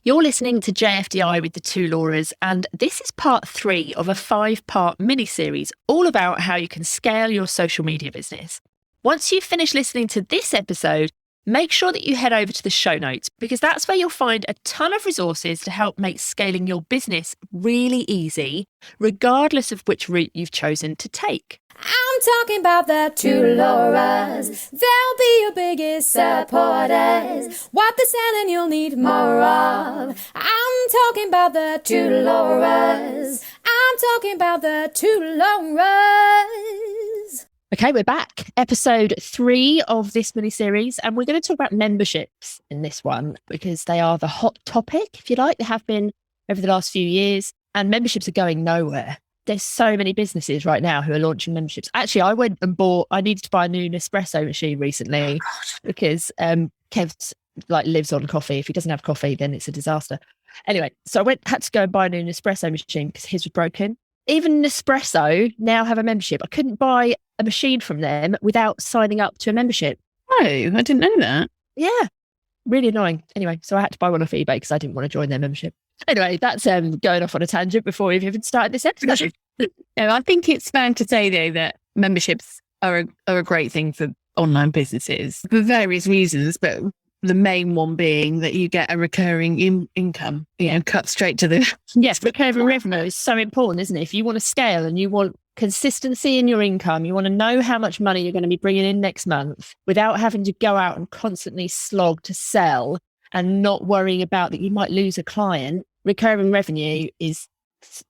You're listening to JFDI with the two Lauras, and this is part 3 of a 5-part mini-series all about how you can scale your social media business. Once you've finished listening to this episode, make sure that you head over to the show notes because that's where you'll find a ton of resources to help make scaling your business really easy, regardless of which route you've chosen to take. I'm talking about the two Lauras. They'll be your biggest supporters. What they're selling you'll need more of. I'm talking about the two Lauras. I'm talking about the two Lauras. Okay, we're back. Episode 3 of this mini-series, and we're going to talk about memberships in this one because they are the hot topic, if you like. They have been over the last few years, and memberships are going nowhere. There's so many businesses right now who are launching memberships. Actually, I needed to buy a new Nespresso machine recently because Kev lives on coffee. If he doesn't have coffee, then it's a disaster. Anyway, so I had to go and buy a new Nespresso machine because his was broken. Even Nespresso now have a membership. I couldn't buy a machine from them without signing up to a membership. Oh, I didn't know that. Yeah, really annoying. Anyway, so I had to buy one off eBay because I didn't want to join their membership. Anyway, that's going off on a tangent before we've even started this episode. No, I think it's fair to say, though, that memberships are a great thing for online businesses for various reasons, but the main one being that you get a recurring income, cut straight to the... Yes, recurring revenue is so important, isn't it? If you want to scale and you want consistency in your income, you want to know how much money you're going to be bringing in next month without having to go out and constantly slog to sell and not worrying about that you might lose a client, recurring revenue is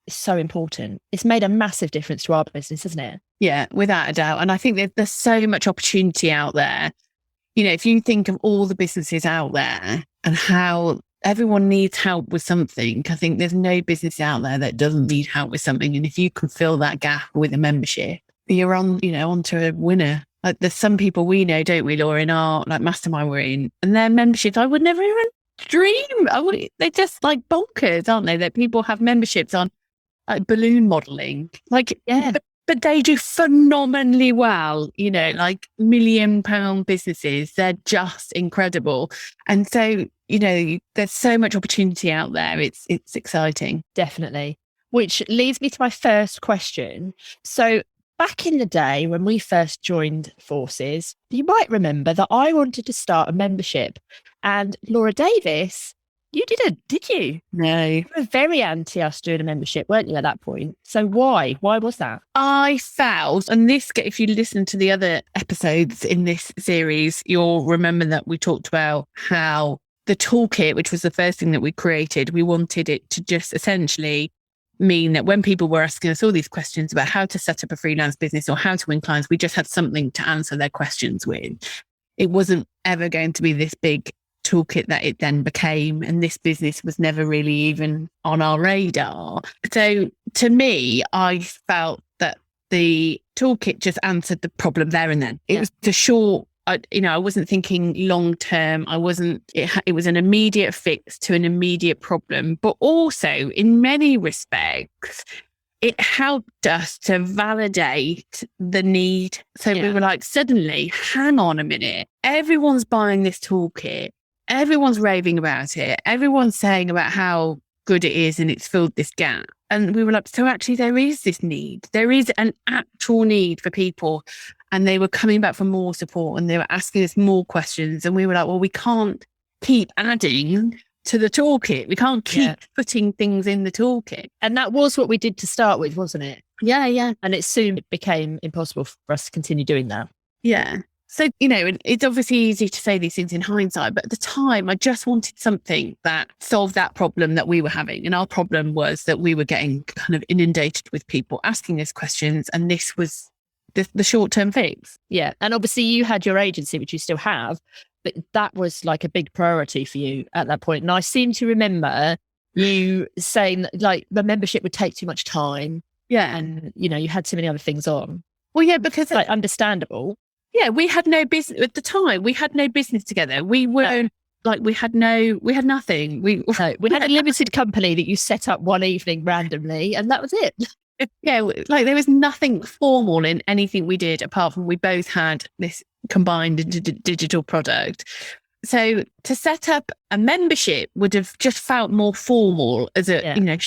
so important. It's made a massive difference to our business, hasn't it? Yeah, without a doubt. And I think there's so much opportunity out there. If you think of all the businesses out there and how everyone needs help with something, I think there's no business out there that doesn't need help with something. And if you can fill that gap with a membership, you're onto a winner. Like there's some people we know, don't we, Laura, in our mastermind we're in, and their memberships, I would never even dream. They're just bonkers, aren't they? That people have memberships on balloon modeling. But they do phenomenally well, £1 million businesses. They're just incredible. And so, there's so much opportunity out there. It's exciting. Definitely. Which leads me to my first question. So back in the day when we first joined forces, you might remember that I wanted to start a membership. And Laura Davis, you didn't, did you? No. You were very anti us doing a membership, weren't you, at that point? So why? Why was that? I felt, and this, if you listen to the other episodes in this series, you'll remember that we talked about how the toolkit, which was the first thing that we created, we wanted it to just essentially mean that when people were asking us all these questions about how to set up a freelance business or how to win clients, we just had something to answer their questions with. It wasn't ever going to be this big toolkit that it then became, and this business was never really even on our radar. So to me, I felt that the toolkit just answered the problem there and then. It was the short, I wasn't thinking long term. It was an immediate fix to an immediate problem, but also in many respects, it helped us to validate the need. So we were suddenly, hang on a minute, everyone's buying this toolkit. Everyone's raving about it. Everyone's saying about how good it is and it's filled this gap. And we were so actually there is this need. There is an actual need for people. And they were coming back for more support and they were asking us more questions. And we were well, we can't keep adding to the toolkit. We can't keep putting things in the toolkit. And that was what we did to start with, wasn't it? Yeah. And it soon became impossible for us to continue doing that. Yeah. So, it's obviously easy to say these things in hindsight, but at the time, I just wanted something that solved that problem that we were having. And our problem was that we were getting kind of inundated with people asking us questions. And this was the short-term fix. Yeah. And obviously you had your agency, which you still have, but that was a big priority for you at that point. And I seem to remember you saying that the membership would take too much time. Yeah. And, you had too many other things on. Well, yeah, because understandable. Yeah, we had no business at the time. We had no business together. We weren't we had nothing. We had a limited company that you set up one evening randomly, and that was it. Yeah, there was nothing formal in anything we did apart from we both had this combined digital product. So to set up a membership would have just felt more formal as a, Yeah.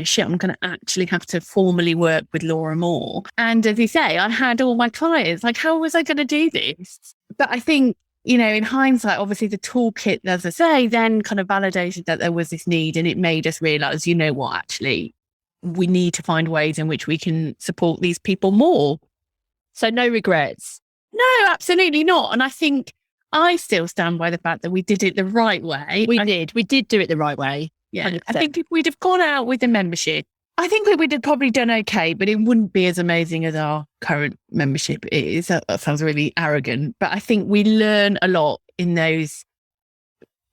shit, I'm going to actually have to formally work with Laura Moore. And as you say, I had all my clients, like, how was I going to do this? But I think, in hindsight, obviously the toolkit, as I say, then kind of validated that there was this need, and it made us realize, you know what, actually, we need to find ways in which we can support these people more. So no regrets. No, absolutely not. And I think I still stand by the fact that we did it the right way. We did do it the right way. Yeah. 100%. I think if we'd have gone out with a membership, I think we would have probably done okay, but it wouldn't be as amazing as our current membership is. That sounds really arrogant, but I think we learn a lot in those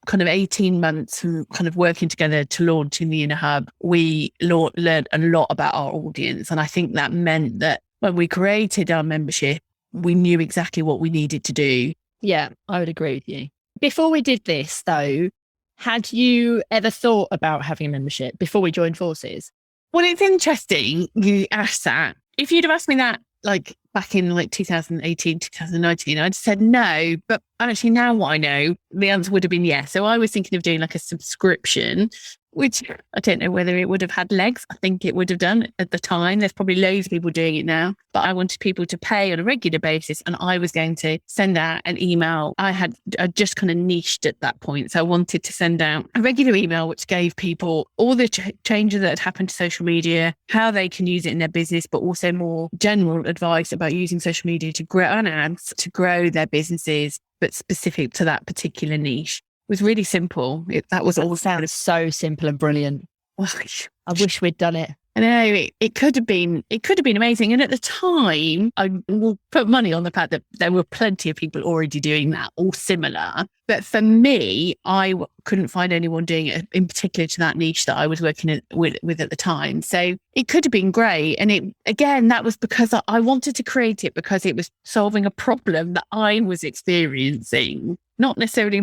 kind of 18 months from kind of working together to launching the Inner Hub. We learned a lot about our audience. And I think that meant that when we created our membership, we knew exactly what we needed to do. Yeah, I would agree with you. Before we did this, though, had you ever thought about having a membership before we joined forces? Well, it's interesting you asked that. If you'd have asked me that like back in like 2018, 2019, I'd said no. But actually now what I know, the answer would have been yes. So I was thinking of doing like a subscription, which I don't know whether it would have had legs. I think it would have done at the time. There's probably loads of people doing it now, but I wanted people to pay on a regular basis, and I was going to send out an email. I just kind of niched at that point. So I wanted to send out a regular email, which gave people all the changes that had happened to social media, how they can use it in their business, but also more general advice about using social media to grow and ads to grow their businesses, but specific to that particular niche. It was really simple. That Sounds so simple and brilliant. Well, I wish we'd done it. I know it could have been amazing. And at the time, I will put money on the fact that there were plenty of people already doing that or similar. But for me, I couldn't find anyone doing it in particular to that niche that I was working with at the time. So it could have been great. And that was because I wanted to create it because it was solving a problem that I was experiencing, not necessarily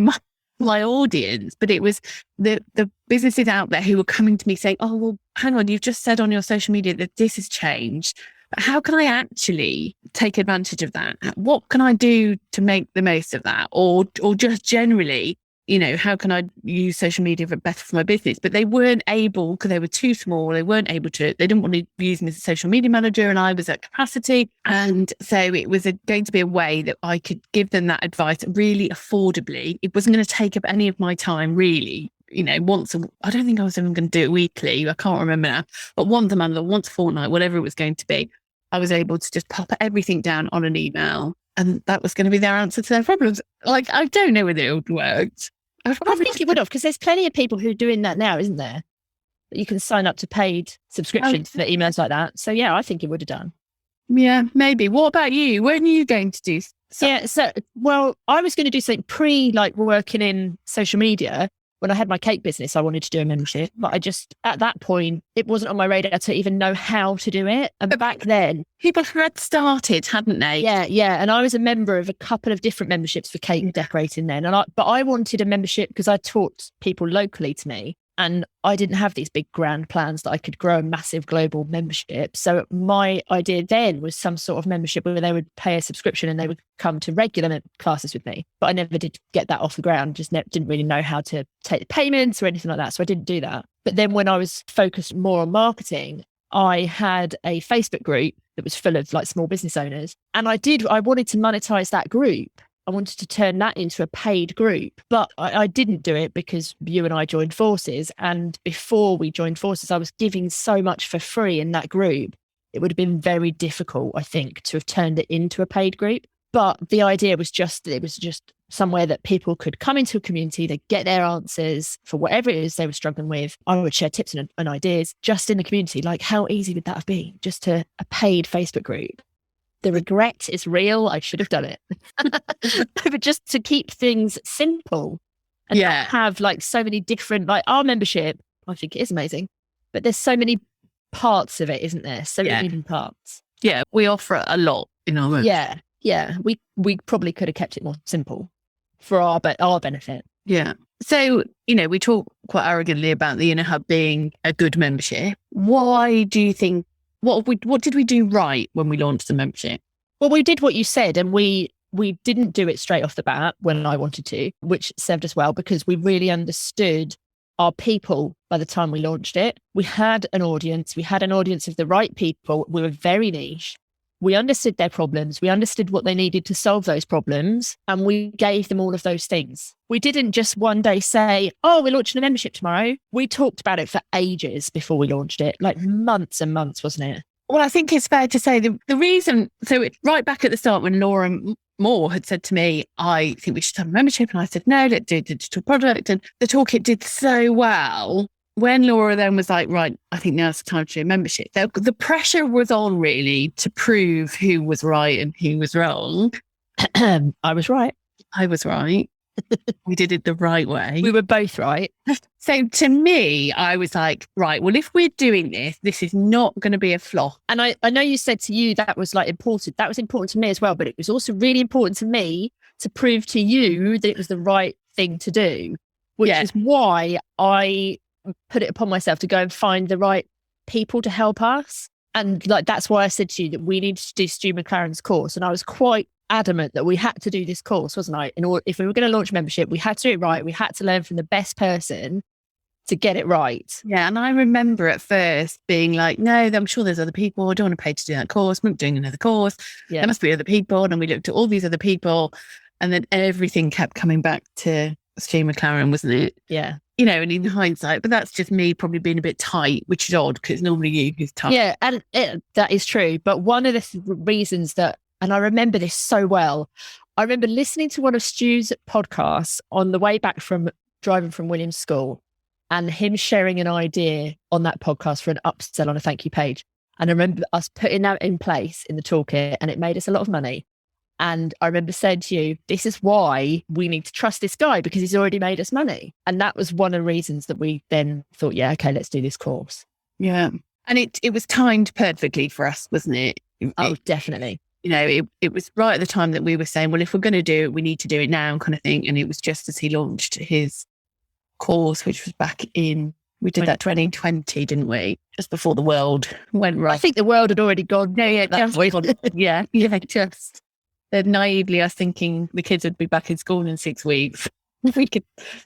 my audience, but it was the businesses out there who were coming to me saying, oh, well, hang on, you've just said on your social media that this has changed. But how can I actually take advantage of that? What can I do to make the most of that? Or just generally, how can I use social media better for my business? But they weren't able, because they were too small. They didn't want to use me as a social media manager, and I was at capacity. And so it was going to be a way that I could give them that advice really affordably. It wasn't going to take up any of my time, really. I don't think I was even going to do it weekly. I can't remember now, but once a month or once a fortnight, whatever it was going to be, I was able to just pop everything down on an email, and that was going to be their answer to their problems. Like, I don't know whether it would worked. I think it would have, because there's plenty of people who are doing that now, isn't there? That you can sign up to paid subscriptions for emails like that. So yeah, I think it would have done. Yeah, maybe. What about you? When are you going to do? Yeah, I was going to do something working in social media. When I had my cake business, I wanted to do a membership, but at that point, it wasn't on my radar to even know how to do it. And back then, people had started, hadn't they? Yeah. And I was a member of a couple of different memberships for cake decorating then. But I wanted a membership because I taught people locally to me, and I didn't have these big grand plans that I could grow a massive global membership. So my idea then was some sort of membership where they would pay a subscription and they would come to regular classes with me. But I never did get that off the ground, didn't really know how to take the payments or anything like that. So I didn't do that. But then when I was focused more on marketing, I had a Facebook group that was full of small business owners. And I wanted to monetize that group. I wanted to turn that into a paid group, but I didn't do it because you and I joined forces. And before we joined forces, I was giving so much for free in that group. It would have been very difficult, I think, to have turned it into a paid group. But the idea was just somewhere that people could come into a community, they get their answers for whatever it is they were struggling with. I would share tips and ideas just in the community. Like, how easy would that have been? Just a paid Facebook group. The regret is real. I should have done it. But just to keep things simple and not have so many different, our membership, I think it is amazing, but there's so many parts of it, isn't there? So many moving parts. Yeah, we offer a lot in our membership. Yeah. We probably could have kept it more simple for our benefit. Yeah. So, we talk quite arrogantly about the Inner Hub being a good membership. Why do you think, what did we do right when we launched the membership? Well, we did what you said, and we we didn't do it straight off the bat when I wanted to, which served us well because we really understood our people by the time we launched it. We had an audience. We had an audience of the right people. We were very niche. We understood their problems. We understood what they needed to solve those problems. And we gave them all of those things. We didn't just one day say, oh, we're launching a membership tomorrow. We talked about it for ages before we launched it, like months and months, wasn't it? Well, I think it's fair to say the reason, right back at the start when Laura Moore had said to me, I think we should have a membership. And I said, no, let's do a digital product. And the toolkit did so well. When Laura then was like, right, I think now's the time to do a membership, the pressure was on really to prove who was right and who was wrong. I was right. I was right. We did it the right way. We were both right. So to me, I was like, right, well, if we're doing this is not going to be a flop. And I know you said to you that was like important. That was important to me as well. But it was also really important to me to prove to you that it was the right thing to do, which is why I put it upon myself to go and find the right people to help us. And like, that's why I said to you that we needed to do Stu McLaren's course. And I was quite adamant that we had to do this course, wasn't I? In order, if we were going to launch membership, we had to do it right. We had to learn from the best person to get it right. Yeah. And I remember at first being like, no, I'm sure there's other people. I don't want to pay to do that course. I'm not doing another course. Yeah. There must be other people. And we looked at all these other people. And then everything kept coming back to Stu McLaren, wasn't it? Yeah. You know, and in hindsight, but that's just me probably being a bit tight, which is odd because it's normally you who's tight. Yeah. And that is true. But one of the reasons that, and I remember this so well, I remember listening to one of Stu's podcasts on the way back from driving from Williams School and him sharing an idea on that podcast for an upsell on a thank you page. And I remember us putting that in place in the toolkit and it made us a lot of money. And I remember saying to you, this is why we need to trust this guy because he's already made us money. And that was one of the reasons that we then thought, yeah, okay, let's do this course. Yeah. And it was timed perfectly for us, wasn't it? Oh, definitely. You know, it was right at the time that we were saying, well, if we're going to do it, we need to do it now kind of thing. And it was just as he launched his course, which was back in, we did that 2020, didn't we? Just before the world went right. I think the world had already gone. No, yeah, just naively, I was thinking the kids would be back in school in 6 weeks. We could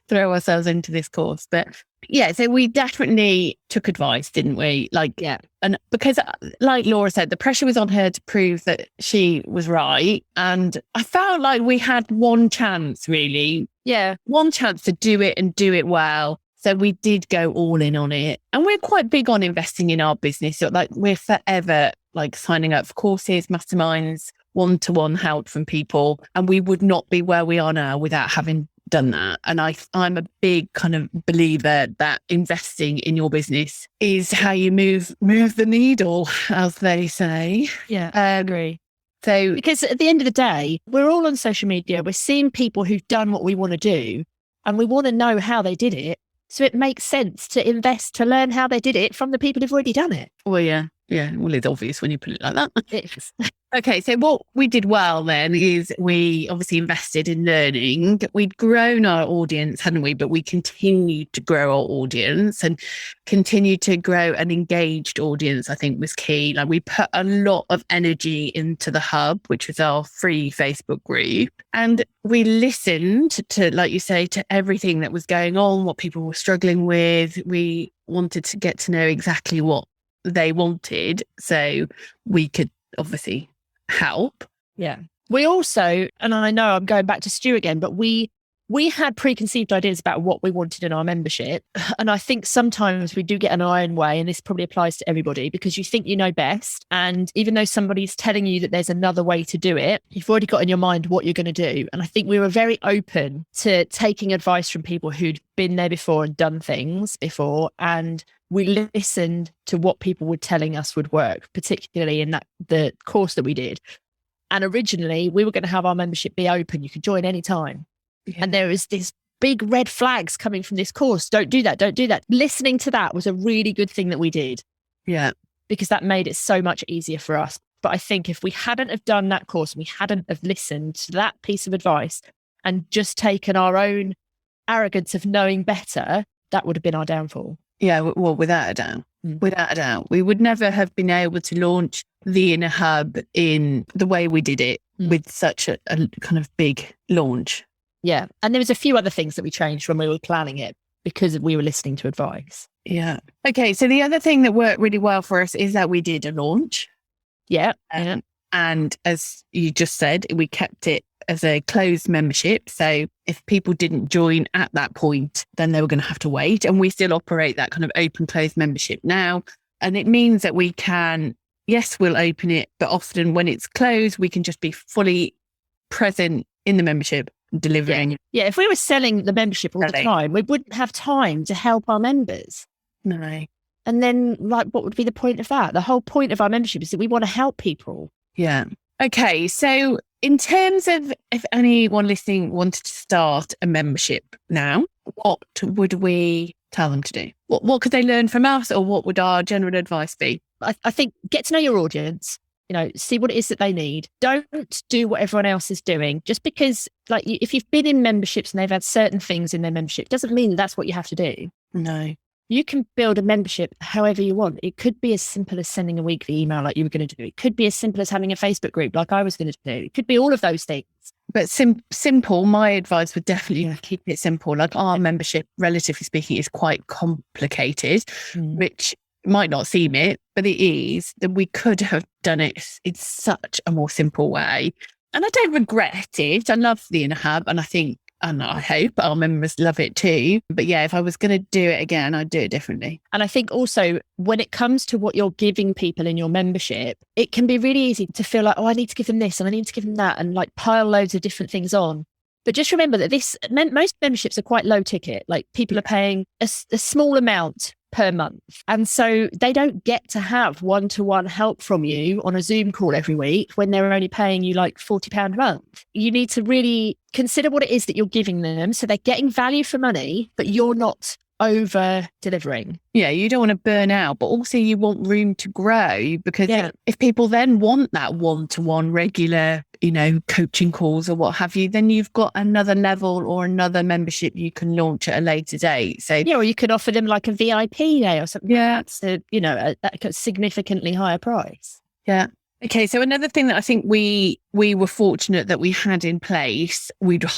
throw ourselves into this course. But yeah, so we definitely took advice, didn't we? Like, yeah. And because like Laura said, the pressure was on her to prove that she was right. And I felt like we had one chance, really. Yeah. One chance to do it and do it well. So we did go all in on it. And we're quite big on investing in our business. So like we're forever like signing up for courses, masterminds, one-to-one help from people. And we would not be where we are now without having done that. And I'm a big kind of believer that investing in your business is how you move the needle, as they say. Yeah, I agree. So because at the end of the day, we're all on social media. We're seeing people who've done what we want to do and we want to know how they did it. So it makes sense to invest to learn how they did it from the people who've already done it. Well, yeah. Yeah. Well, it's obvious when you put it like that. It is. Okay. So what we did well then is we obviously invested in learning. We'd grown our audience, hadn't we? But we continued to grow our audience and continued to grow an engaged audience, I think was key. Like we put a lot of energy into the hub, which was our free Facebook group. And we listened to, like you say, to everything that was going on, what people were struggling with. We wanted to get to know exactly what they wanted so we could obviously help. Yeah. We also, and I know I'm going back to Stu again, but we had preconceived ideas about what we wanted in our membership. And I think sometimes we do get in our own way, and this probably applies to everybody because you think you know best. And even though somebody's telling you that there's another way to do it, you've already got in your mind what you're going to do. And I think we were very open to taking advice from people who'd been there before and done things before. And we listened to what people were telling us would work, particularly in the course that we did. And originally we were going to have our membership be open. You could join anytime. Yeah. And there was this big red flags coming from this course. Don't do that. Don't do that. Listening to that was a really good thing that we did. Yeah. Because that made it so much easier for us. But I think if we hadn't have done that course, and we hadn't have listened to that piece of advice and just taken our own arrogance of knowing better, that would have been our downfall. Yeah, well, without a doubt. Without a doubt. We would never have been able to launch the Inner Hub in the way we did it with such a kind of big launch. Yeah. And there was a few other things that we changed when we were planning it because we were listening to advice. Yeah. Okay. So the other thing that worked really well for us is that we did a launch. Yeah. And as you just said, we kept it as a closed membership. So if people didn't join at that point, then they were going to have to wait. And we still operate that kind of open closed membership now. And it means that we can, yes, we'll open it, but often when it's closed, we can just be fully present in the membership, delivering. Yeah. If we were selling the membership all the time, we wouldn't have time to help our members. No. And then, like, what would be the point of that? The whole point of our membership is that we want to help people. Yeah. Okay. So in terms of if anyone listening wanted to start a membership now, what would we tell them to do? What could they learn from us, or what would our general advice be? I think get to know your audience, see what it is that they need. Don't do what everyone else is doing. Just because, like, if you've been in memberships and they've had certain things in their membership, doesn't mean that's what you have to do. No. You can build a membership however you want. It could be as simple as sending a weekly email like you were going to do. It could be as simple as having a Facebook group like I was going to do. It could be all of those things. But simple, my advice would definitely keep it simple. Like, our membership, relatively speaking, is quite complicated, which might not seem it, but it is. That we could have done it in such a more simple way. And I don't regret it. I love the Inner Hub, and I think, and I hope our members love it too. But yeah, if I was going to do it again, I'd do it differently. And I think also when it comes to what you're giving people in your membership, it can be really easy to feel like, oh, I need to give them this and I need to give them that, and like pile loads of different things on. But just remember that most memberships are quite low ticket. Like, people are paying a small amount per month. And so they don't get to have one-to-one help from you on a Zoom call every week when they're only paying you like £40 a month. You need to really consider what it is that you're giving them, so they're getting value for money, but you're not over delivering. Yeah, you don't want to burn out, but also you want room to grow, because if people then want that one-to-one regular, coaching calls or what have you, then you've got another level or another membership you can launch at a later date. So or you could offer them like a VIP day or something. Yeah. That's a significantly higher price. Yeah. Okay, so another thing that I think we were fortunate that we had in place,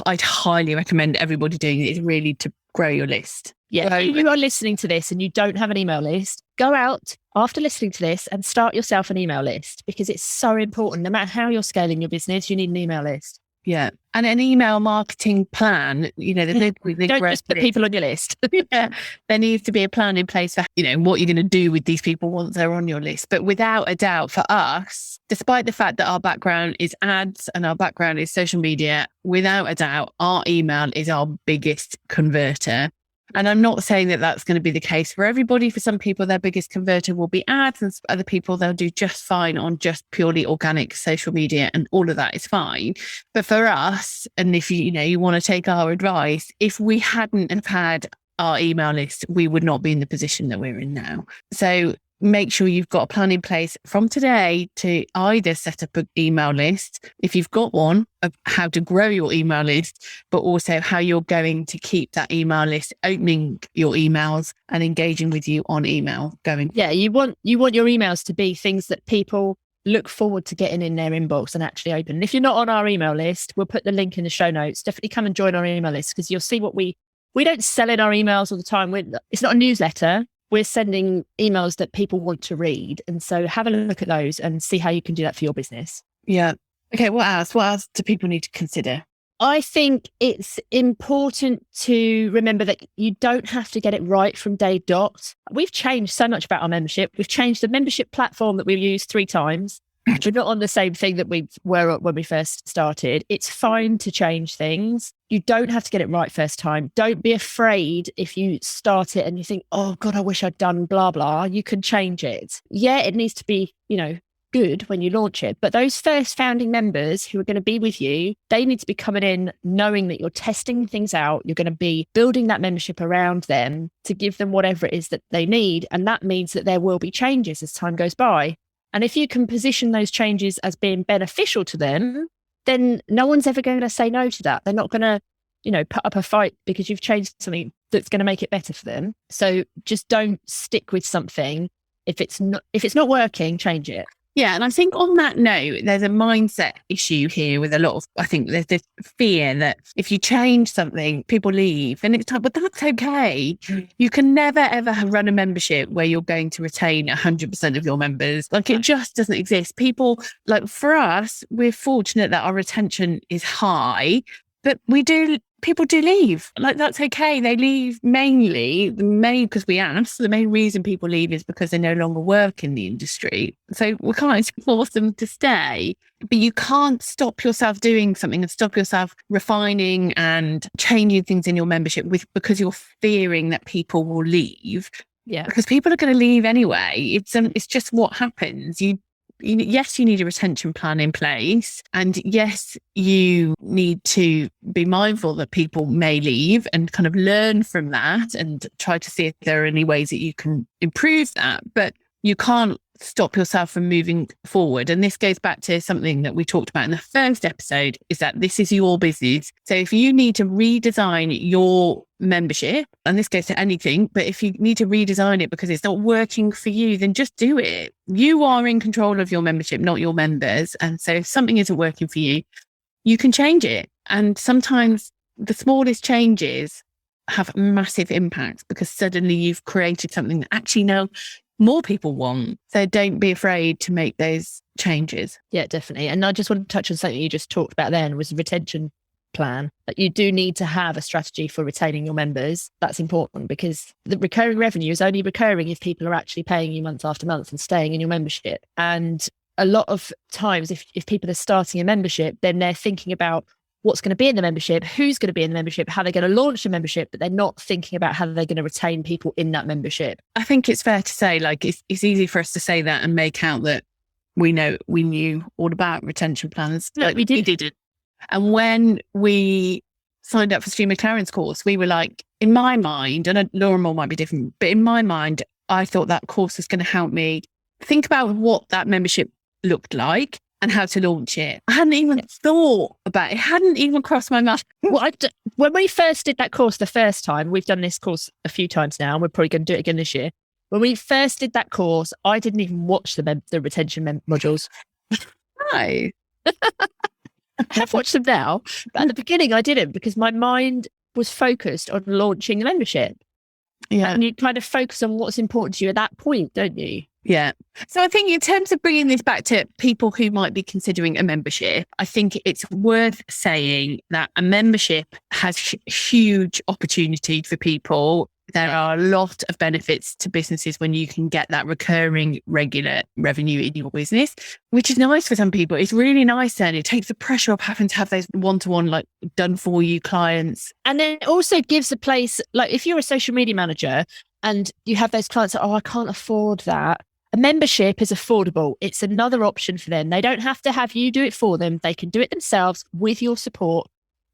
I'd highly recommend everybody doing it, is really to grow your list. Yeah, So, if you are listening to this and you don't have an email list, go out after listening to this and start yourself an email list, because it's so important. No matter how you're scaling your business, you need an email list. yeah, and an email marketing plan. There's no Don't just put people on your list. Yeah, there needs to be a plan in place for, what you're going to do with these people once they're on your list. But without a doubt, for us, despite the fact that our background is ads and our background is social media, without a doubt, our email is our biggest converter. And I'm not saying that that's going to be the case for everybody. For some people, their biggest converter will be ads, and other people, they'll do just fine on just purely organic social media, and all of that is fine. But for us, and if you want to take our advice, if we hadn't have had our email list, we would not be in the position that we're in now. So make sure you've got a plan in place from today to either set up an email list, if you've got one, of how to grow your email list, but also how you're going to keep that email list, opening your emails and engaging with you on email going. Yeah, you want your emails to be things that people look forward to getting in their inbox and actually open. And if you're not on our email list, we'll put the link in the show notes. Definitely come and join our email list, because you'll see what we don't sell in our emails all the time. It's not a newsletter. We're sending emails that people want to read. And so have a look at those and see how you can do that for your business. Yeah. Okay. What else? What else do people need to consider? I think it's important to remember that you don't have to get it right from day dot. We've changed so much about our membership. We've changed the membership platform that we've used 3 times. We're not on the same thing that we were when we first started. It's fine to change things. You don't have to get it right first time. Don't be afraid if you start it and you think, oh God, I wish I'd done blah, blah. You can change it. Yeah, it needs to be, good when you launch it. But those first founding members who are going to be with you, they need to be coming in knowing that you're testing things out. You're going to be building that membership around them to give them whatever it is that they need. And that means that there will be changes as time goes by. And if you can position those changes as being beneficial to them, then no one's ever going to say no to that. They're not going to, put up a fight because you've changed something that's going to make it better for them. So just don't stick with something. If it's not working, change it. Yeah. And I think on that note, there's a mindset issue here with a lot of, I think there's this fear that if you change something, people leave. And it's like, but that's okay. You can never, ever run a membership where you're going to retain 100% of your members. Like it just doesn't exist. People, like for us, we're fortunate that our retention is high, but people do leave. Like that's okay. They leave mainly because we ask. The main reason people leave is because they no longer work in the industry. So we can't force them to stay. But you can't stop yourself doing something and stop yourself refining and changing things in your membership because you're fearing that people will leave. Yeah. Because people are going to leave anyway. It's just what happens. Yes, you need a retention plan in place. And yes, you need to be mindful that people may leave and kind of learn from that and try to see if there are any ways that you can improve that. But you can't stop yourself from moving forward. And this goes back to something that we talked about in the first episode, is that this is your business. So if you need to redesign your membership, and this goes to anything, but if you need to redesign it because it's not working for you, then just do it. You are in control of your membership, not your members. And so if something isn't working for you, you can change it. And sometimes the smallest changes have massive impacts because suddenly you've created something that actually now more people want. So don't be afraid to make those changes. Yeah, definitely. And I just want to touch on something you just talked about then, was the retention plan. That you do need to have a strategy for retaining your members. That's important because the recurring revenue is only recurring if people are actually paying you month after month and staying in your membership. And a lot of times, if people are starting a membership, then they're thinking about what's going to be in the membership, who's going to be in the membership, how they're going to launch the membership, but they're not thinking about how they're going to retain people in that membership. I think it's fair to say, like, it's easy for us to say that and make out that we knew all about retention plans. No, like, we didn't. We didn't. And when we signed up for Stu McLaren's course, we were like, in my mind, and Laura Moore might be different, but in my mind, I thought that course was going to help me think about what that membership looked like and how to launch it. I hadn't even thought about it. It hadn't even crossed my mind. Well, when we first did that course the first time, we've done this course a few times now, and we're probably going to do it again this year. When we first did that course, I didn't even watch the retention modules. No. I have watched them now, but at the beginning I didn't because my mind was focused on launching the membership. Yeah. And you kind of focus on what's important to you at that point, don't you? Yeah. So I think in terms of bringing this back to people who might be considering a membership, I think it's worth saying that a membership has huge opportunity for people. There are a lot of benefits to businesses when you can get that recurring, regular revenue in your business, which is nice for some people. It's really nice, and it takes the pressure of having to have those one-to-one, like, done for you clients. And then it also gives a place, like if you're a social media manager and you have those clients that, I can't afford that. A membership is affordable. It's another option for them. They don't have to have you do it for them. They can do it themselves with your support.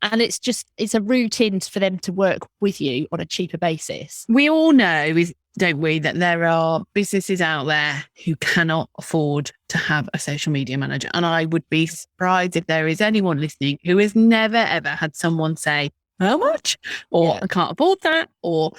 And it's a route in for them to work with you on a cheaper basis. We all know, don't we, that there are businesses out there who cannot afford to have a social media manager. And I would be surprised if there is anyone listening who has never, ever had someone say, how much? Or I can't afford that. Or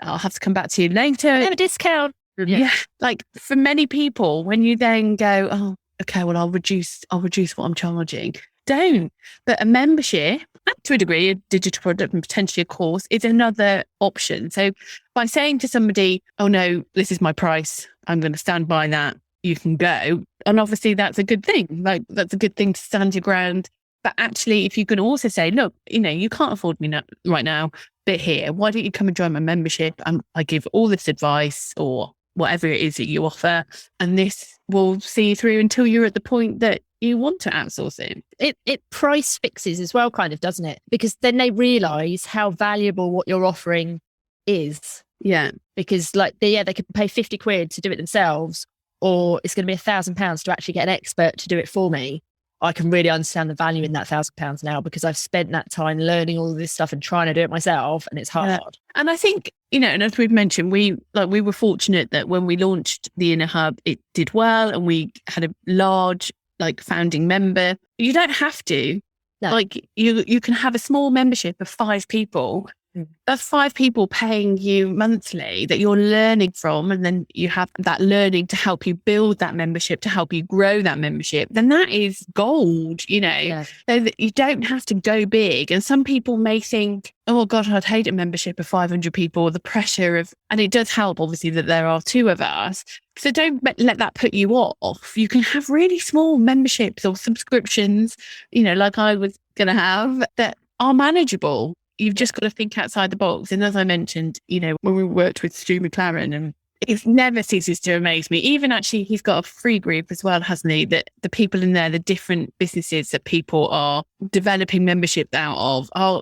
I'll have to come back to you later. I have a discount. Yeah. Like for many people, when you then go, oh, okay, well, I'll reduce what I'm charging. Don't. But a membership, to a degree, a digital product and potentially a course, is another option. So by saying to somebody, oh no, this is my price, I'm going to stand by that, you can go. And obviously that's a good thing. Like that's a good thing to stand your ground. But actually, if you can also say, look, you can't afford me right now, but here, why don't you come and join my membership? I give all this advice or whatever it is that you offer. And this will see you through until you're at the point that you want to outsource it. It price fixes as well, kind of, doesn't it? Because then they realize how valuable what you're offering is. Yeah. Because they can pay 50 quid to do it themselves, or it's going to be £1,000 to actually get an expert to do it for me. I can really understand the value in that £1,000 now because I've spent that time learning all of this stuff and trying to do it myself, and it's hard. Yeah. And I think, and as we've mentioned, we were fortunate that when we launched the Inner Hub, it did well, and we had a large founding member. You don't have to. No. You can have a small membership of 5 people That's 5 people paying you monthly that you're learning from. And then you have that learning to help you build that membership, to help you grow that membership. Then that is gold, you know, so that you don't have to go big. And some people may think, oh God, I'd hate a membership of 500 people, the pressure of, and it does help obviously that there are 2 of us. So don't let that put you off. You can have really small memberships or subscriptions, you know, like I was going to have, that are manageable. You've just got to think outside the box. And as I mentioned, you know, when we worked with Stu McLaren, and it never ceases to amaze me. Even actually, he's got a free group as well, hasn't he? That the people in there, the different businesses that people are developing membership out of,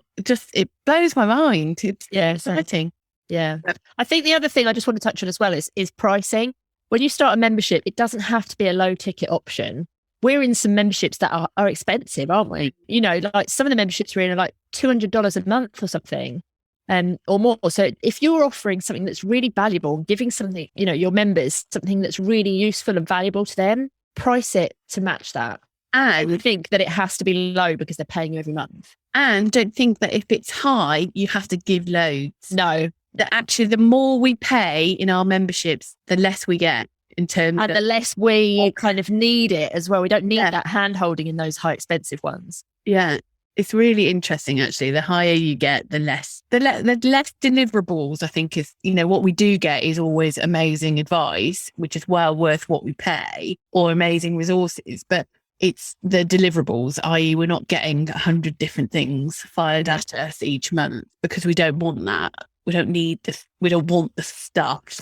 it blows my mind. It's exciting. Yeah. I think the other thing I just want to touch on as well is pricing. When you start a membership, it doesn't have to be a low ticket option. We're in some memberships that are expensive, aren't we? You know, like some of the memberships we're in are like $200 a month or something, or more. So if you're offering something that's really valuable, giving something, you know, your members something that's really useful and valuable to them, price it to match that. And you think that it has to be low because they're paying you every month. And don't think that if it's high, you have to give loads. No. That actually, the more we pay in our memberships, the less we get. In terms and the less we kind of need it as well. We don't need that hand holding in those high expensive ones. Yeah. It's really interesting, actually. The higher you get, the less deliverables, I think, is, you know, what we do get is always amazing advice, which is well worth what we pay, or amazing resources. But it's the deliverables, i.e. we're not getting 100 different things fired at us each month, because we don't want that. We don't need this. We don't want the stuff.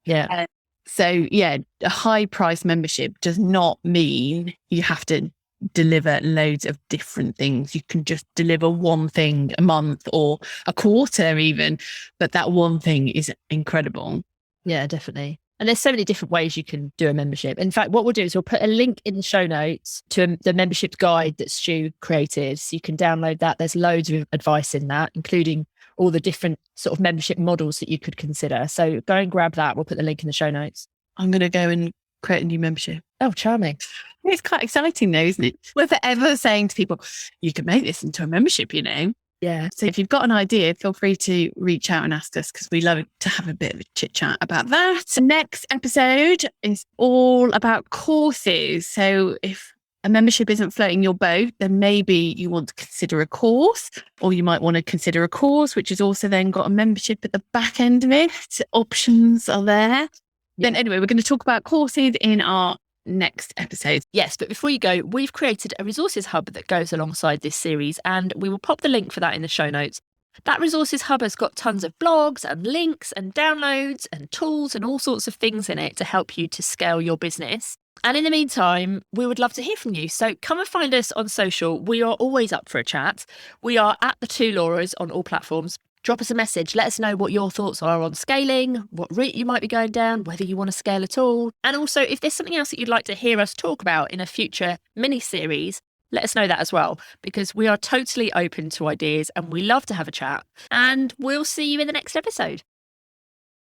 Yeah. So, yeah, a high price membership does not mean you have to deliver loads of different things. You can just deliver one thing a month or a quarter even, but that one thing is incredible. Yeah, definitely. And there's so many different ways you can do a membership. In fact, what we'll do is we'll put a link in the show notes to the membership guide that Stu created. So you can download that. There's loads of advice in that, including all the different sort of membership models that you could consider. So go and grab that. We'll put the link in the show notes. I'm going to go and create a new membership. Oh, charming. It's quite exciting though, isn't it? We're forever saying to people, you can make this into a membership, you know? Yeah. So if you've got an idea, feel free to reach out and ask us, because we love to have a bit of a chit chat about that. The next episode is all about courses. So if a membership isn't floating your boat, then maybe you want to consider a course, or you might want to consider a course, which has also then got a membership at the back end of it. Options are there. Then anyway, we're going to talk about courses in our next episode. Yes, but before you go, we've created a resources hub that goes alongside this series, and we will pop the link for that in the show notes. That resources hub has got tons of blogs and links and downloads and tools and all sorts of things in it to help you to scale your business. And in the meantime, we would love to hear from you. So come and find us on social. We are always up for a chat. We are at the Two Lauras on all platforms. Drop us a message. Let us know what your thoughts are on scaling, what route you might be going down, whether you want to scale at all. And also, if there's something else that you'd like to hear us talk about in a future mini-series, let us know that as well, because we are totally open to ideas and we love to have a chat. And we'll see you in the next episode.